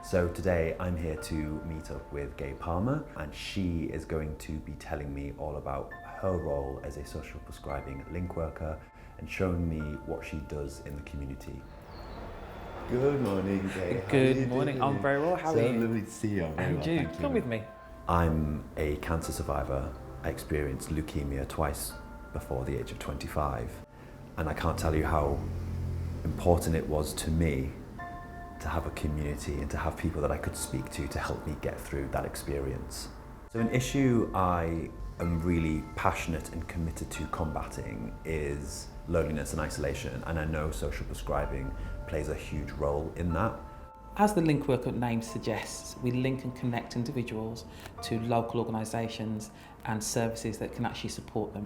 So today I'm here to meet up with Gay Palmer, and she is going to be telling me all about her role as a social prescribing link worker and showing me what she does in the community. Good morning, Gay. Good morning. I'm very well. How are you? So lovely to see you. I'm very And well, you, thank you. come with me. I'm a cancer survivor. I experienced leukemia twice before the age of 25, and I can't tell you how important it was to me to have a community and to have people that I could speak to help me get through that experience. So an issue I am really passionate and committed to combating is loneliness and isolation, and I know social prescribing plays a huge role in that. As the link worker name suggests, we link and connect individuals to local organisations and services that can actually support them.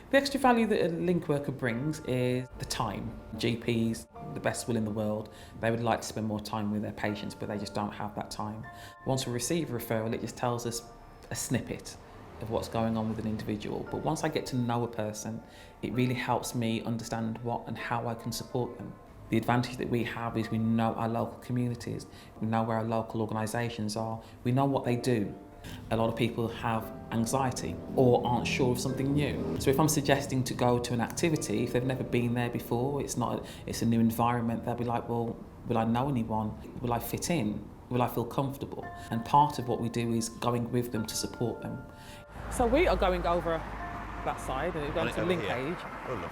The extra value that a link worker brings is the time. GPs, the best will in the world, they would like to spend more time with their patients, but they just don't have that time. Once we receive a referral, it just tells us a snippet of what's going on with an individual. But once I get to know a person, it really helps me understand what and how I can support them. The advantage that we have is we know our local communities, we know where our local organisations are, we know what they do. A lot of people have anxiety or aren't sure of something new. So if I'm suggesting to go to an activity, if they've never been there before, it's a new environment, they'll be like, well, will I know anyone? Will I fit in? Will I feel comfortable? And part of what we do is going with them to support them. So we are going over that side and we're going to Linkage,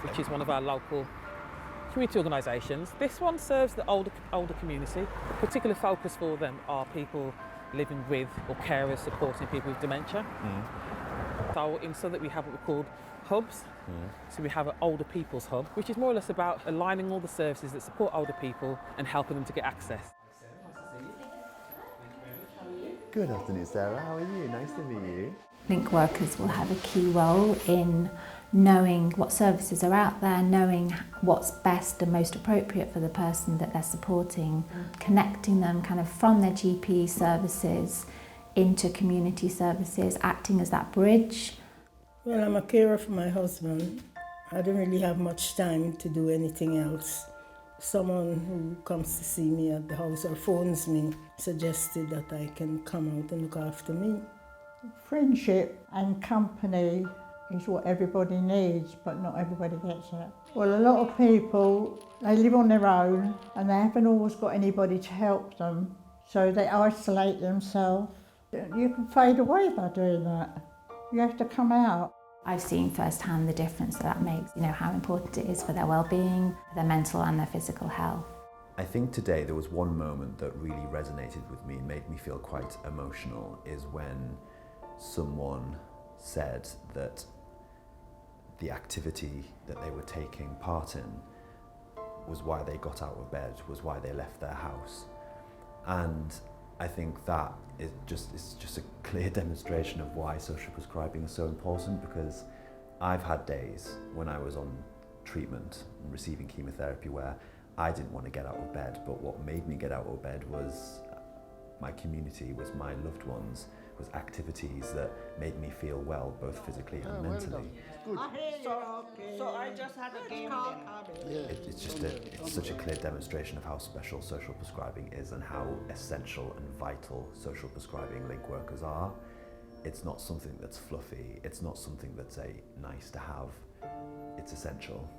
which is one of our local community organisations. This one serves the older community. A particular focus for them are people living with or carers supporting people with dementia. So in Southwark we have what we call hubs. So we have an older people's hub, which is more or less about aligning all the services that support older people and helping them to get access. Good afternoon, Sarah. How are you? Nice to meet you. Link workers will have a key role in knowing what services are out there, knowing what's best and most appropriate for the person that they're supporting, connecting them kind of from their GP services into community services, acting as that bridge. Well, I'm a carer for my husband. I don't really have much time to do anything else. Someone who comes to see me at the house or phones me suggested that I can come out and look after me. Friendship and company is what everybody needs, but not everybody gets it. Well, a lot of people, they live on their own and they haven't always got anybody to help them, so they isolate themselves. You can fade away by doing that. You have to come out. I've seen firsthand the difference that makes, how important it is for their well-being, their mental and their physical health. I think today there was one moment that really resonated with me, made me feel quite emotional, is when someone said that the activity that they were taking part in was why they got out of bed, was why they left their house. And I think that is just a clear demonstration of why social prescribing is so important, because I've had days when I was on treatment and receiving chemotherapy where I didn't want to get out of bed, but what made me get out of bed was my community, was my loved ones, was activities that made me feel well, both physically and mentally. Good. So I just had a game. It's such a clear demonstration of how special social prescribing is and how essential and vital social prescribing link workers are. It's not something that's fluffy, it's not something that's a nice to have, it's essential.